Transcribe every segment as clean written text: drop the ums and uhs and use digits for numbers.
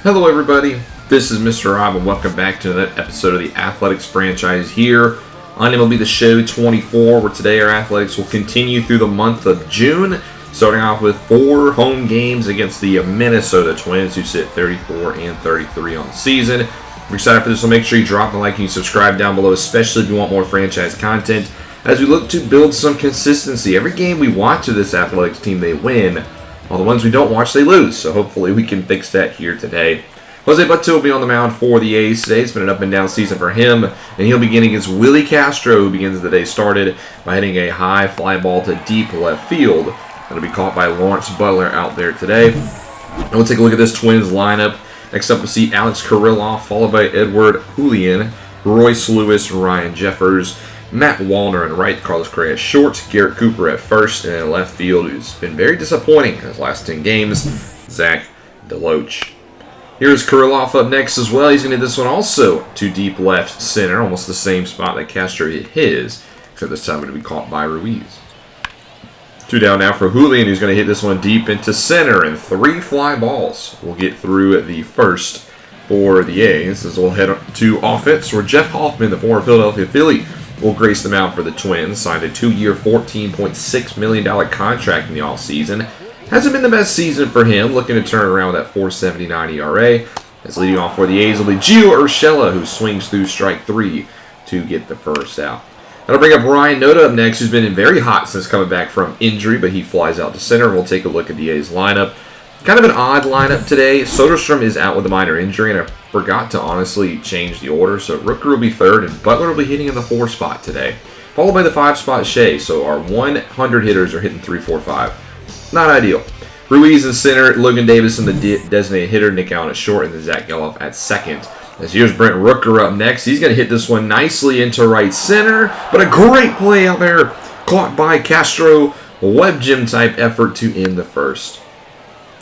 Hello everybody, this is Mr. Rob and welcome back to another episode of the Athletics franchise here on MLB The Show 24, where today our Athletics will continue through the month of June, starting off with 4 home games against the Minnesota Twins, who sit 34 and 33 on the season. We're excited for this, so make sure you drop a like and you subscribe down below, especially if you want more franchise content, as we look to build some consistency. Every game we watch of this Athletics team, they win. All the ones we don't watch, they lose. So hopefully we can fix that here today. Jose Butto will be on the mound for the A's today. It's been an up and down season for him. And he'll begin against Willie Castro, who begins the day started by hitting a high fly ball to deep left field. That'll be caught by Lawrence Butler out there today. And we'll take a look at this Twins lineup. Next up, we'll see Alex Kirilloff, followed by Edward Julian, Royce Lewis, Ryan Jeffers, Matt Wallner in right, Carlos Correa at short, Garrett Cooper at first, and in left field, who's been very disappointing in his last 10 games, Zach DeLoach. Here's Kirilloff up next as well. He's going to hit this one also to deep left center, almost the same spot that Castro hit his, except this time going to be caught by Ruiz. 2 down now for Julian, who's going to hit this one deep into center, and 3 fly balls will get through the first for the A's. As we'll head to offense, where Jeff Hoffman, the former Philadelphia Philly, will grace the mound for the Twins. Signed a 2-year, $14.6 million contract in the offseason. Hasn't been the best season for him, looking to turn around with that .479 ERA. As leading off for the A's will be Gio Urshela, who swings through strike 3 to get the first out. That'll bring up Ryan Noda up next, who's been very hot since coming back from injury, but he flies out to center. We'll take a look at the A's lineup. Kind of an odd lineup today. Soderstrom is out with a minor injury, and I forgot to honestly change the order. So Rooker will be third, and Butler will be hitting in the 4 spot today, followed by the 5 spot Shea. So our 100 hitters are hitting 3, 4, 5. Not ideal. Ruiz in center, Logan Davis in the designated hitter, Nick Allen at short, and then Zach Geloff at second. As here's Brent Rooker up next. He's going to hit this one nicely into right center, but a great play out there, caught by Castro. A web gym type effort to end the first.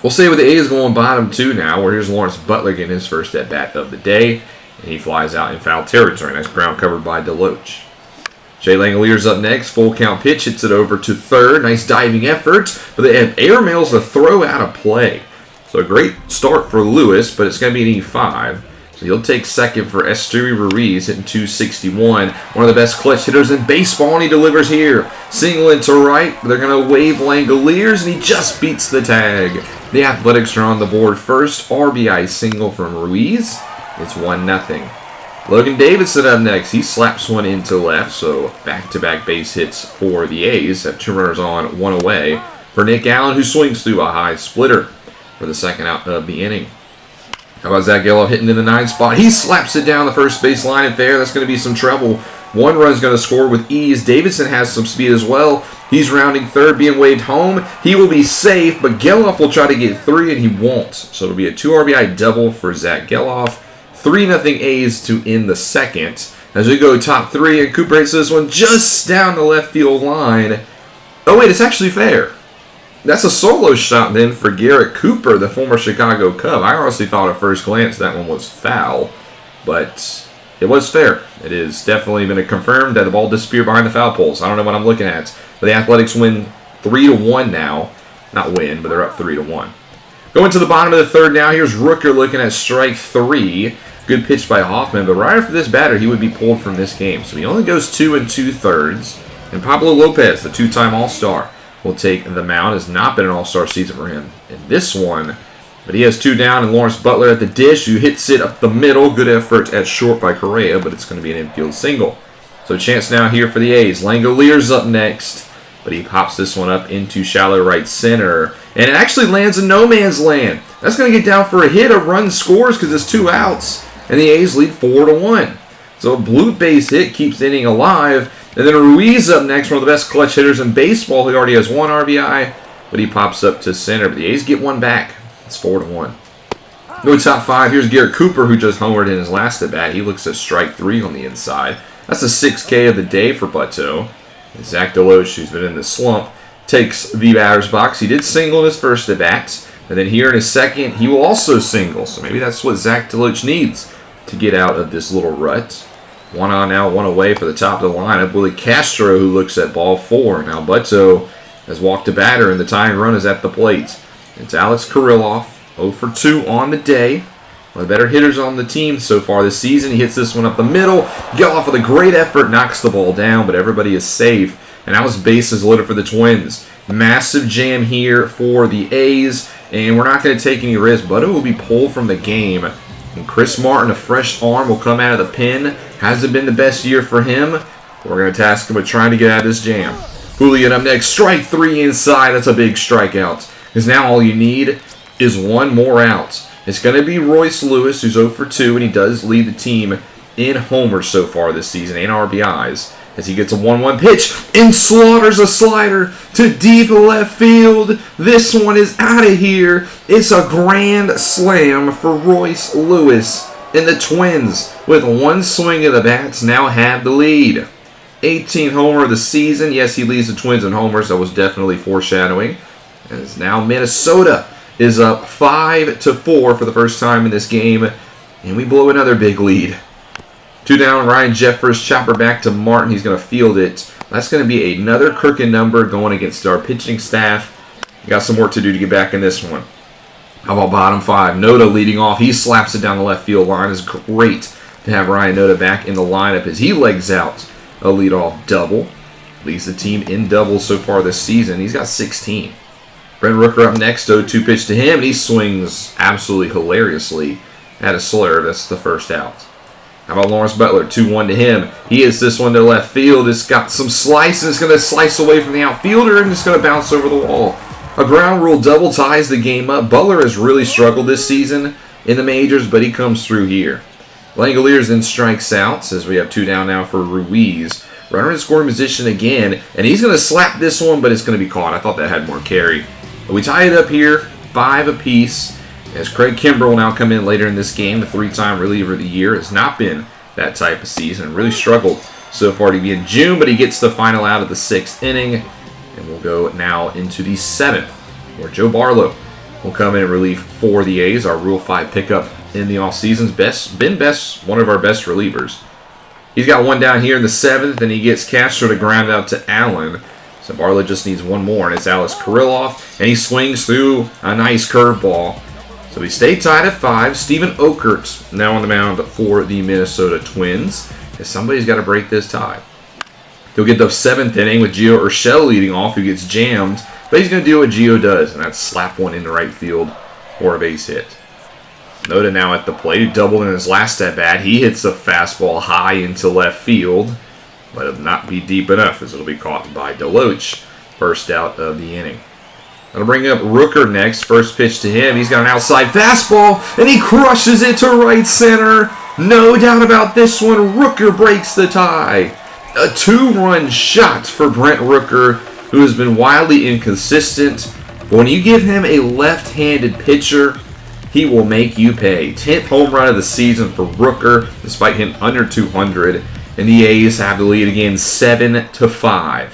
We'll say with the A's going bottom 2 now, where here's Lawrence Butler getting his first at-bat of the day. And he flies out in foul territory. Nice ground covered by DeLoach. Jay Langolier's up next. Full count pitch. Hits it over to third. Nice diving effort. But they have air mails to throw out of play. So a great start for Lewis, but it's going to be an E5. So he'll take second for Esteury Ruiz, hitting .261. One of the best clutch hitters in baseball, and he delivers here. Single into right. They're going to wave Langoliers, and he just beats the tag. The Athletics are on the board first. RBI single from Ruiz. It's 1-0. Logan Davidson up next. He slaps one into left, so back-to-back base hits for the A's. Have 2 runners on, 1 away for Nick Allen, who swings through a high splitter for the second out of the inning. How about Zach Geloff hitting in the 9 spot? He slaps it down the first base line and fair. That's going to be some trouble. 1 run's going to score with ease. Davidson has some speed as well. He's rounding third, being waved home. He will be safe, but Geloff will try to get 3, and he won't. So it'll be a 2 RBI double for Zach Geloff. 3-0 A's to end the second. As we go top 3, and Cooper hits this one just down the left field line. Oh, wait, it's actually fair. That's a solo shot then for Garrett Cooper, the former Chicago Cub. I honestly thought at first glance that one was foul, but it was fair. It is definitely been confirmed that the ball disappeared behind the foul poles. I don't know what I'm looking at. But the Athletics win 3-1 now. Not win, but they're up 3-1. Going to the bottom of the third now. Here's Rooker looking at strike 3. Good pitch by Hoffman, but right after this batter, he would be pulled from this game. So he only goes 2 2/3. And Pablo Lopez, the 2-time All-Star, will take the mound. Has not been an All-Star season for him in this one. But he has 2 down, and Lawrence Butler at the dish, who hits it up the middle. Good effort at short by Correa, but it's going to be an infield single. So chance now here for the A's. Langolier's up next, but he pops this one up into shallow right center. And it actually lands in no man's land. That's going to get down for a hit. A run scores because it's 2 outs, and the A's lead 4-1. So a blue base hit keeps the inning alive. And then Ruiz up next, one of the best clutch hitters in baseball. He already has 1 RBI, but he pops up to center. But the A's get 1 back. It's 4-1. Going top 5, here's Garrett Cooper, who just homered in his last at-bat. He looks at strike 3 on the inside. That's a 6K of the day for Butto. And Zach DeLoach, who's been in the slump, takes the batter's box. He did single in his first at-bat. And then here in his second, he will also single. So maybe that's what Zach DeLoach needs to get out of this little rut. 1 on now, 1 away for the top of the lineup. Willie Castro, who looks at ball 4. Now Butto has walked a batter, and the tying run is at the plate. It's Alex Kirilloff, 0 for 2 on the day. One of the better hitters on the team so far this season. He hits this one up the middle. Geloff with a great effort, knocks the ball down, but everybody is safe. And now his bases loaded for the Twins. Massive jam here for the A's, and we're not going to take any risks. But it will be pulled from the game. And Chris Martin, a fresh arm, will come out of the pen. Hasn't been the best year for him. We're going to task him with trying to get out of this jam. Julian up next. Strike 3 inside. That's a big strikeout. Because now all you need is one more out. It's going to be Royce Lewis, who's 0 for 2, and he does lead the team in homers so far this season and RBIs. As he gets a 1-1 pitch and slaughters a slider to deep left field. This one is out of here. It's a grand slam for Royce Lewis. And the Twins, with one swing of the bats, now have the lead. 18th homer of the season. Yes, he leads the Twins in homers. That was definitely foreshadowing. As now Minnesota is up 5-4 for the first time in this game. And we blow another big lead. 2 down, Ryan Jeffers, chopper back to Martin. He's going to field it. That's going to be another crooked number going against our pitching staff. We got some work to do to get back in this one. How about bottom 5? Noda leading off. He slaps it down the left field line. It's great to have Ryan Noda back in the lineup as he legs out a leadoff double. Leads the team in doubles so far this season. He's got 16. Brent Rooker up next. 0-2 pitch to him, and he swings absolutely hilariously at a slurve. That's the first out. How about Lawrence Butler? 2-1 to him. He hits this one to left field. It's got some slice, and it's going to slice away from the outfielder, and it's going to bounce over the wall. A ground rule double ties the game up. Butler has really struggled this season in the majors, but he comes through here. Langoliers then strikes out, as we have 2 down now for Ruiz. Runner in scoring position again, and he's going to slap this one, but it's going to be caught. I thought that had more carry. But we tie it up here, 5 apiece. As Craig Kimbrell will now come in later in this game, the 3-time reliever of the year. Has not been that type of season. Really struggled so far to be in June, but he gets the final out of the 6th inning. And we'll go now into the 7th, where Joe Barlow will come in and relief for the A's. Our Rule 5 pickup in the offseason's one of our best relievers. He's got 1 down here in the 7th, and he gets Castro to ground out to Allen. So Barlow just needs 1 more, and it's Alex Kirilloff, and he swings through a nice curveball. So we stay tied at 5. Steven Okert now on the mound for the Minnesota Twins. As somebody's got to break this tie. He'll get the 7th inning with Gio Urshela leading off, who gets jammed. But he's going to do what Gio does, and that's slap one into right field for a base hit. Noda now at the plate, who doubled in his last at-bat. He hits a fastball high into left field, but it'll not be deep enough as it'll be caught by Deloach. First out of the inning. I'll bring up Rooker next. First pitch to him. He's got an outside fastball, and he crushes it to right center. No doubt about this one. Rooker breaks the tie. A 2-run shot for Brent Rooker, who has been wildly inconsistent. But when you give him a left-handed pitcher, he will make you pay. 10th home run of the season for Rooker, despite hitting under 200. And the A's have the lead again, 7-5.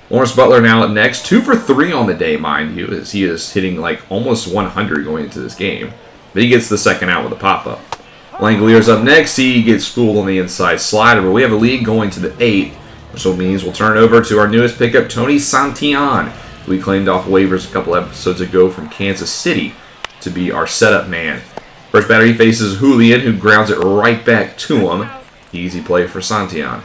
Lawrence Butler now at next, 2 for 3 on the day, mind you, as he is hitting like almost 100 going into this game. But he gets the second out with a pop-up. Langoliers up next. He gets fooled on the inside slider, but we have a lead going to the 8th, which means we'll turn over to our newest pickup, Tony Santillan, who we claimed off waivers a couple episodes ago from Kansas City to be our setup man. First batter he faces Julian, who grounds it right back to him. Easy play for Santillan.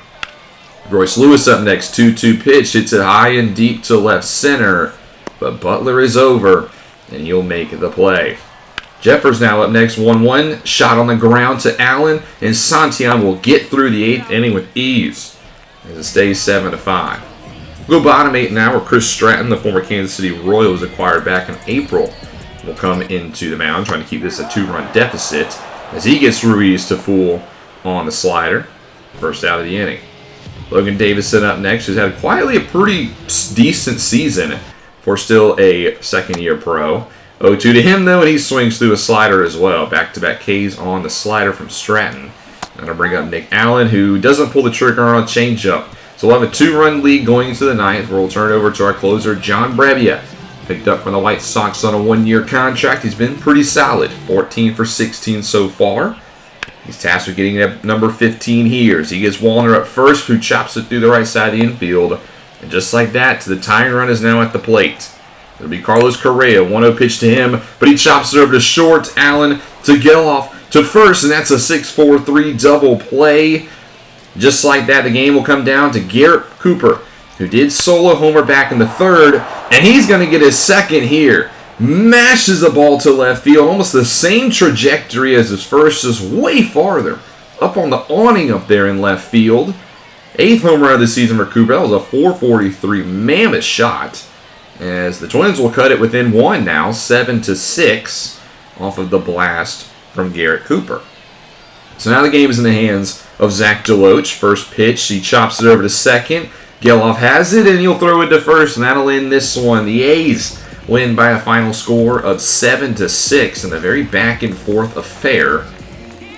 Royce Lewis up next, 2-2 pitch, hits it high and deep to left center, but Butler is over, and he'll make the play. Jeffers now up next, 1-1, shot on the ground to Allen, and Santillan will get through the 8th inning with ease, as it stays 7-5. We'll go bottom 8 now, where Chris Stratton, the former Kansas City Royal, was acquired back in April, will come into the mound, trying to keep this a 2-run deficit, as he gets Ruiz to fool on the slider. First out of the inning. Logan Davison up next, who's had quietly a pretty decent season for still a second-year pro. 0-2 to him, though, and he swings through a slider as well. Back-to-back Ks on the slider from Stratton. I'm going to bring up Nick Allen, who doesn't pull the trigger on a changeup. So we'll have a 2-run lead going into the 9th, where we'll turn it over to our closer, John Brebbia. Picked up from the White Sox on a 1-year contract. He's been pretty solid, 14 for 16 so far. He's tasked with getting up number 15 here. As he gets Wallner up first, who chops it through the right side of the infield. And just like that, the tying run is now at the plate. It'll be Carlos Correa, 1-0 pitch to him, but he chops it over to short. Allen to Geloff. to first, and that's a 6-4-3 double play. Just like that, the game will come down to Garrett Cooper, who did solo homer back in the third, and he's going to get his second here. Mashes the ball to left field, almost the same trajectory as his first, just way farther. Up on the awning up there in left field. 8th home run of the season for Cooper. That was a 443 mammoth shot. As the Twins will cut it within one now, 7-6, off of the blast from Garrett Cooper. So now the game is in the hands of Zach DeLoach. First pitch, he chops it over to second. Geloff has it, and he'll throw it to first, and that'll end this one. The A's win by a final score of 7-6 in a very back-and-forth affair.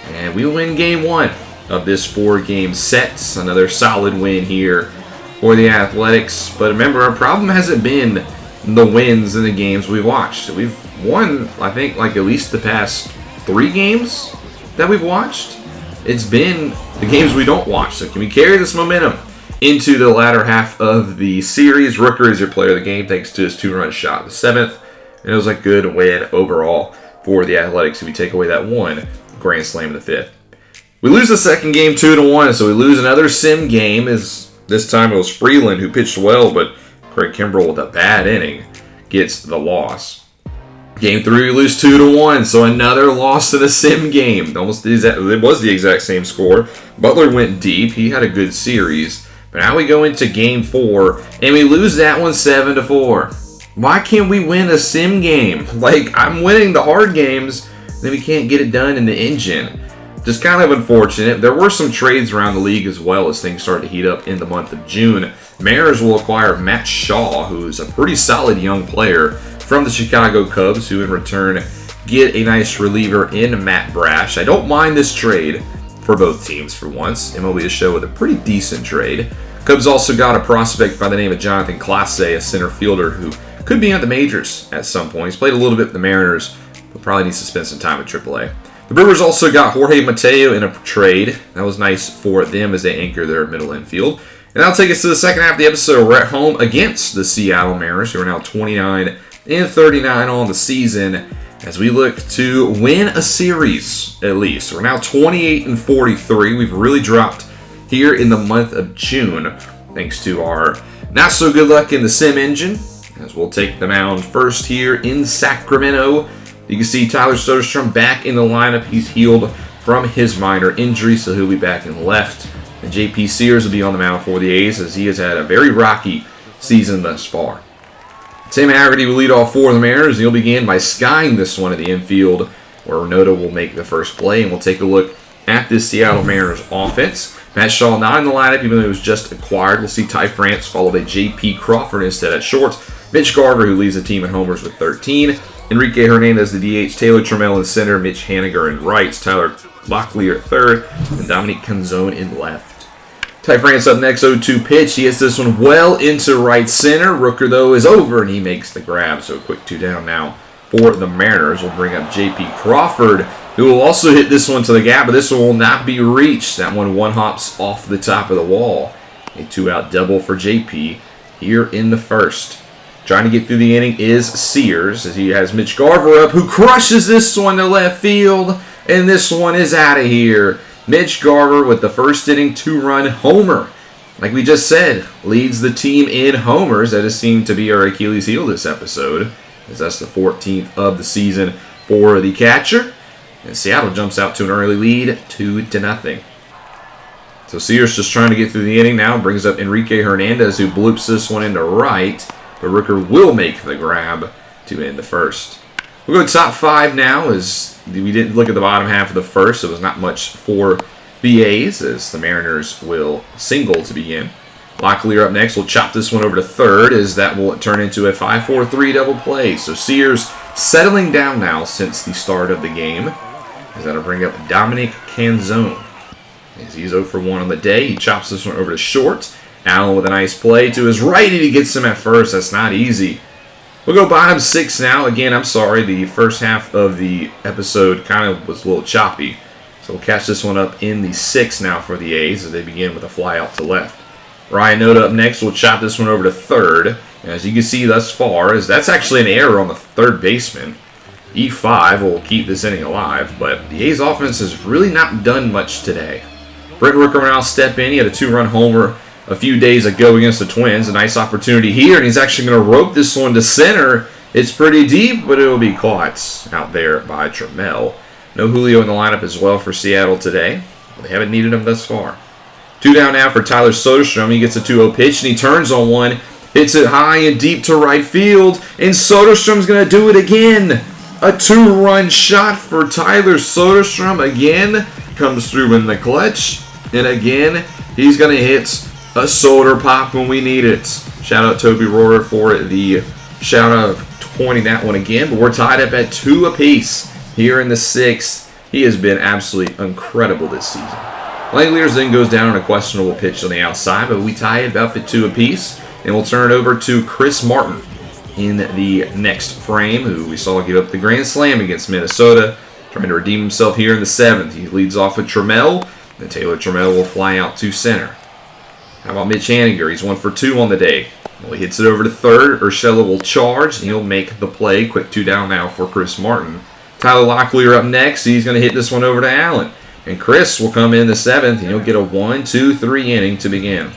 And we win game one of this 4-game set. Another solid win here for the Athletics. But remember, our problem hasn't been the wins in the games we've watched. We've won, I think, like at least the past 3 games that we've watched. It's been the games we don't watch. So can we carry this momentum into the latter half of the series? Rooker is your player of the game thanks to his 2-run shot in the 7th. And it was a good win overall for the Athletics if we take away that one grand slam in the 5th. We lose the second game 2-1, so we lose another sim game. As this time it was Freeland who pitched well, but Craig Kimbrell with a bad inning gets the loss. Game 3 we lose 2-1, so another loss to the sim game. It was the exact same score. Butler went deep. He had a good series. But now we go into game 4, and we lose that one 7-4. Why can't we win a sim game? Like, I'm winning the hard games, then we can't get it done in the engine. Just kind of unfortunate. There were some trades around the league as well as things started to heat up in the month of June. Mariners will acquire Matt Shaw, who's a pretty solid young player from the Chicago Cubs, who in return get a nice reliever in Matt Brash. I don't mind this trade for both teams for once. MLB is show with a pretty decent trade. Cubs also got a prospect by the name of Jonathan Clase, a center fielder who could be at the majors at some point. He's played a little bit with the Mariners, but probably needs to spend some time at AAA. The Brewers also got Jorge Mateo in a trade. That was nice for them as they anchor their middle infield. And that'll take us to the second half of the episode. We're at home against the Seattle Mariners, who are now 29-39 on the season, as we look to win a series at least. We're now 28-43. We've really dropped here in the month of June, thanks to our not so good luck in the sim engine, as we'll take the mound first here in Sacramento. You can see Tyler Soderstrom back in the lineup. He's healed from his minor injury, so he'll be back in left. And J.P. Sears will be on the mound for the A's, as he has had a very rocky season thus far. Tim Haggerty will lead all 4 of the Mariners, and he'll begin by skying this one at the infield, where Noda will make the first play. And we'll take a look at this Seattle Mariners offense. Matt Shaw not in the lineup, even though he was just acquired. We'll see Ty France followed by J.P. Crawford instead at short. Mitch Garver, who leads the team in homers with 13. Enrique Hernandez, the DH. Taylor Trammell in center. Mitch Haniger in right. Tyler Locklear at third. And Dominic Canzone in left. Ty France up next, 0-2 pitch. He hits this one well into right center. Rooker, though, is over, and he makes the grab. So a quick 2 down now for the Mariners. We'll bring up J.P. Crawford, who will also hit this one to the gap, but this one will not be reached. That one hops off the top of the wall. A 2-out double for J.P. here in the first. Trying to get through the inning is Sears, as he has Mitch Garver up, who crushes this one to left field, and this one is out of here. Mitch Garver with the first inning 2-run homer. Like we just said, leads the team in homers. That has seemed to be our Achilles heel this episode, as that's the 14th of the season for the catcher. And Seattle jumps out to an early lead, 2-0. So Sears just trying to get through the inning now, brings up Enrique Hernandez, who bloops this one into right. But Rooker will make the grab to end the first. We'll go top 5 now, as we didn't look at the bottom half of the first. So it was not much for the A's, as the Mariners will single to begin. Locklear up next. We'll chop this one over to third, as that will turn into a 5-4-3 double play. So Sears settling down now since the start of the game, as that'll bring up Dominic Canzone. As he's 0 for 1 on the day, he chops this one over to short. Allen with a nice play to his right, and he gets him at first. That's not easy. We'll go bottom 6 now. Again, I'm sorry, the first half of the episode kind of was a little choppy. So we'll catch this one up in the 6th now for the A's, as they begin with a fly out to left. Ryan Noda up next. We'll chop this one over to third. And as you can see thus far, that's actually an error on the third baseman. E5 will keep this inning alive, but the A's offense has really not done much today. Brent Rooker will now step in. He had a 2-run homer a few days ago against the Twins. A nice opportunity here, and he's actually going to rope this one to center. It's pretty deep, but it will be caught out there by Trammell. No Julio in the lineup as well for Seattle today. They haven't needed him thus far. 2 down now for Tyler Soderstrom. He gets a 2-0 pitch, and he turns on one. Hits it high and deep to right field, and Soderstrom's going to do it again. A 2-run shot for Tyler Soderstrom again. Comes through in the clutch. And again, he's going to hit a Soder pop when we need it. Shout out Toby Rohrer for the shout out of pointing that one again. But we're tied up at 2 apiece here in the 6th. He has been absolutely incredible this season. Langeliers then goes down on a questionable pitch on the outside, but we tie it up at 2 apiece. And we'll turn it over to Chris Martin in the next frame, who we saw give up the grand slam against Minnesota, trying to redeem himself here in the 7th. He leads off with Trammell, and Taylor Trammell will fly out to center. How about Mitch Haniger? He's 1 for 2 on the day. Well, he hits it over to third. Urshela will charge, and he'll make the play. Quick 2 down now for Chris Martin. Tyler Locklear up next. He's going to hit this one over to Allen. And Chris will come in the 7th, and he'll get a 1-2-3 inning to begin.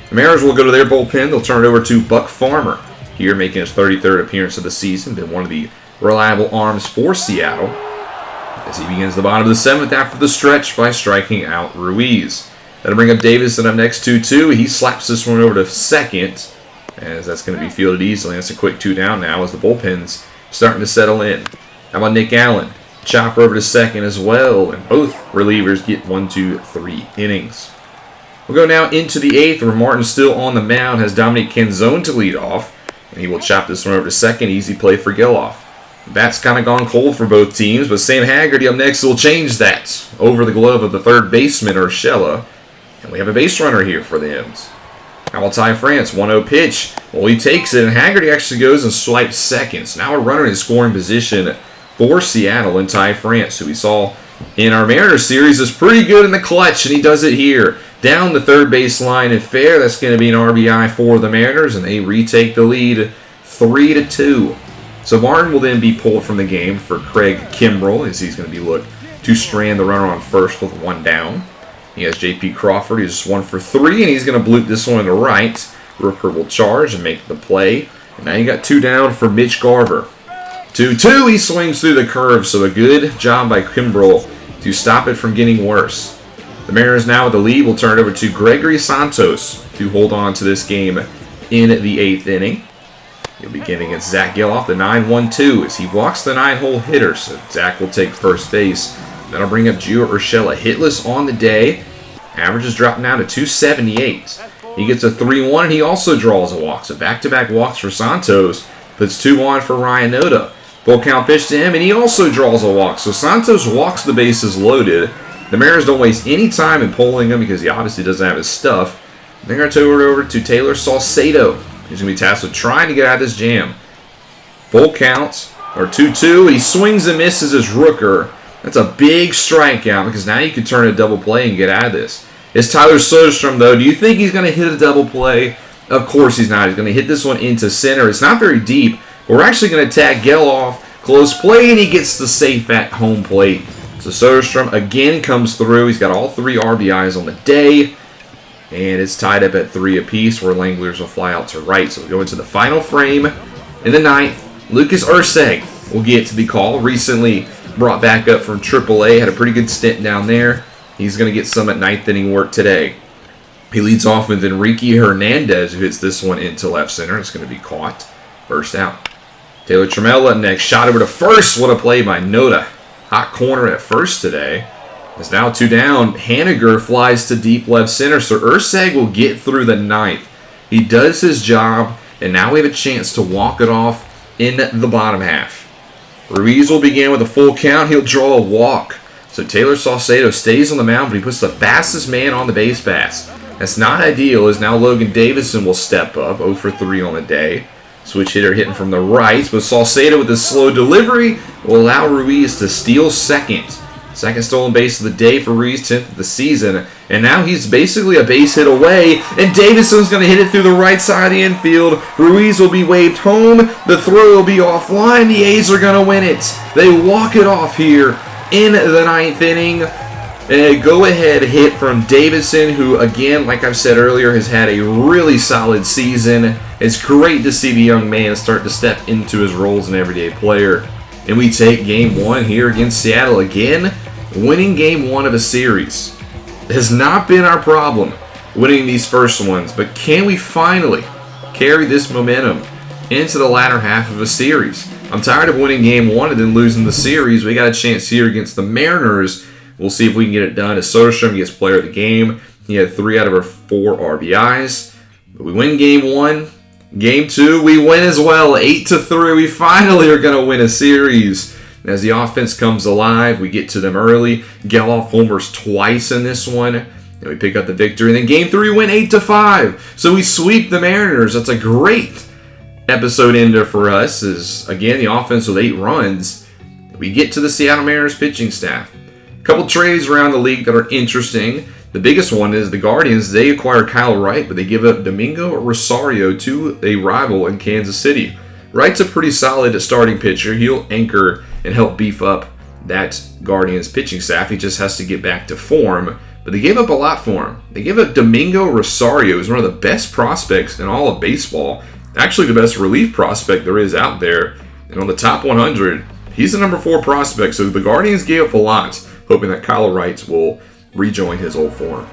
The Mariners will go to their bullpen. They'll turn it over to Buck Farmer. Here making his 33rd appearance of the season. Been one of the reliable arms for Seattle, as he begins the bottom of the 7th after the stretch by striking out Ruiz. That'll bring up Davison up next 2-2. He slaps this one over to second, as that's going to be fielded easily. That's a quick 2 down now as the bullpen's starting to settle in. How about Nick Allen? Chopper over to second as well, and both relievers get 1-2-3 innings. We'll go now into the 8th, where Martin's still on the mound, has Dominic Canzone to lead off, and he will chop this one over to second. Easy play for Geloff. The bat's kind of gone cold for both teams, but Sam Haggerty up next will change that over the glove of the third baseman, Urshela. And we have a base runner here for the M's. How about Ty France? 1-0 pitch. Well, he takes it, and Haggerty actually goes and swipes second. So now a runner in scoring position for Seattle and Ty France, who we saw in our Mariners series is pretty good in the clutch, and he does it here. Down the third baseline and fair. That's going to be an RBI for the Mariners, and they retake the lead 3-2. So Martin will then be pulled from the game for Craig Kimbrell, as he's going to be looked to strand the runner on first with 1 down. He has J.P. Crawford, who's 1 for 3, and he's going to bloop this one to right. Rooker will charge and make the play. And now you got 2 down for Mitch Garver. 2-2, he swings through the curve, so a good job by Kimbrell to stop it from getting worse. The Mariners now with the lead will turn it over to Gregory Santos to hold on to this game in the 8th inning. He'll begin against Zach Geloff, the 9-1-2, as he walks the 9-hole hitter, so Zach will take first base. That'll bring up Gio Urshela, hitless on the day. Averages drop now to 278. He gets a 3-1, and he also draws a walk. So back-to-back walks for Santos. Puts 2 on for Ryan Noda. Full count pitch to him, and he also draws a walk. So Santos walks the bases loaded. The Mariners don't waste any time in pulling him because he obviously doesn't have his stuff. They're going to turn it over to Taylor Saucedo. He's going to be tasked with trying to get out of this jam. Full count, or 2-2. He swings and misses his Rooker. That's a big strikeout because now you can turn a double play and get out of this. It's Tyler Soderstrom, though. Do you think he's going to hit a double play? Of course he's not. He's going to hit this one into center. It's not very deep. We're actually going to tag Geloff. Close play, and he gets the safe at home plate. So Soderstrom again comes through. He's got all 3 RBIs on the day. And it's tied up at 3 apiece, where Langeliers will fly out to right. So we go into the final frame in the 9th. Lucas Urseg will get to the call. Recently brought back up from AAA. Had a pretty good stint down there. He's going to get some at 9th inning work today. He leads off with Enrique Hernandez, who hits this one into left center. It's going to be caught. First out. Taylor Trammell up next. Shot over to first. What a play by Noda. Hot corner at first today. It's now 2 down. Haniger flies to deep left center, so Urseg will get through the 9th. He does his job, and now we have a chance to walk it off in the bottom half. Ruiz will begin with a full count. He'll draw a walk. So Taylor Saucedo stays on the mound, but he puts the fastest man on the base pass. That's not ideal, as now Logan Davison will step up, 0 for 3 on the day. Switch hitter hitting from the right, but Saucedo with his slow delivery will allow Ruiz to steal second. Second stolen base of the day for Ruiz, 10th of the season. And now he's basically a base hit away. And Davidson's going to hit it through the right side of the infield. Ruiz will be waved home. The throw will be offline. The A's are going to win it. They walk it off here in the 9th inning. A go-ahead hit from Davidson, who, again, like I've said earlier, has had a really solid season. It's great to see the young man start to step into his role as an everyday player. And we take Game 1 here against Seattle again. Winning Game 1 of a series has not been our problem, winning these first ones. But can we finally carry this momentum into the latter half of a series? I'm tired of winning Game 1 and then losing the series. We got a chance here against the Mariners. We'll see if we can get it done as Soderstrom gets player of the game. He had 3 out of our 4 RBIs. But we win Game 1. Game 2, we win as well. 8-3. We finally are going to win a series. As the offense comes alive, we get to them early. Geloff homers twice in this one. And we pick up the victory. And then Game 3, we win 8-5. So we sweep the Mariners. That's a great episode ender for us. As again, the offense with 8 runs. We get to the Seattle Mariners pitching staff. A couple trades around the league that are interesting. The biggest one is the Guardians. They acquire Kyle Wright, but they give up Domingo Rosario to a rival in Kansas City. Wright's a pretty solid starting pitcher. He'll anchor and help beef up that Guardians pitching staff. He just has to get back to form. But they gave up a lot for him. They gave up Domingo Rosario, who's one of the best prospects in all of baseball. Actually, the best relief prospect there is out there. And on the top 100, he's the number 4 prospect. So the Guardians gave up a lot, hoping that Kyle Wright will rejoin his old form.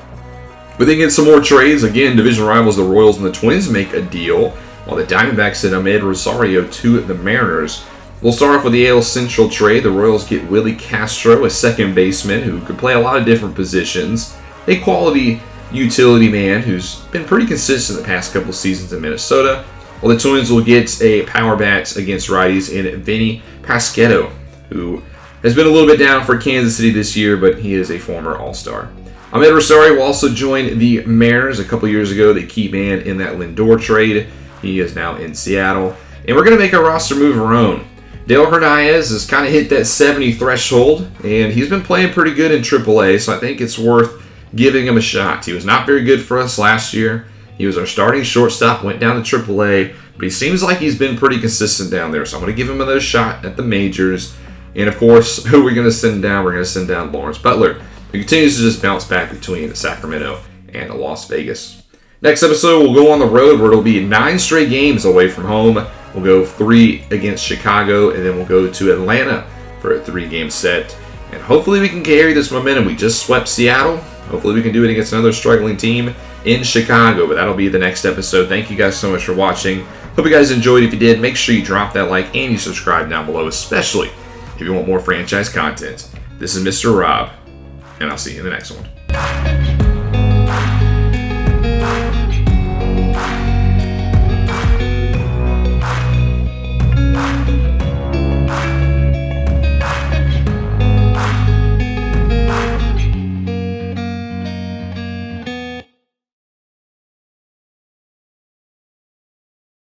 But then get some more trades. Again, division rivals the Royals and the Twins make a deal, while the Diamondbacks send Ahmed Rosario to the Mariners. We'll start off with the AL Central trade. The Royals get Willie Castro, a second baseman who could play a lot of different positions. A quality utility man who's been pretty consistent the past couple seasons in Minnesota. While the Twins will get a power bat against righties in Vinny Pasquetto, who has been a little bit down for Kansas City this year, but he is a former All-Star. Ahmed Rosario will also join the Mariners. A couple years ago, the key man in that Lindor trade. He is now in Seattle. And we're going to make a roster move of our own. Dale Hernandez has kind of hit that 70 threshold, and he's been playing pretty good in AAA, so I think it's worth giving him a shot. He was not very good for us last year. He was our starting shortstop, went down to AAA, but he seems like he's been pretty consistent down there, so I'm going to give him another shot at the majors. And of course, who are we going to send down? We're going to send down Lawrence Butler, who continues to just bounce back between Sacramento and Las Vegas. Next episode, we'll go on the road where it'll be 9 straight games away from home. We'll go 3 against Chicago, and then we'll go to Atlanta for a 3-game set. And hopefully we can carry this momentum. We just swept Seattle. Hopefully we can do it against another struggling team in Chicago, but that'll be the next episode. Thank you guys so much for watching. Hope you guys enjoyed. If you did, make sure you drop that like and you subscribe down below, especially if you want more franchise content. This is Mr. Rob, and I'll see you in the next one.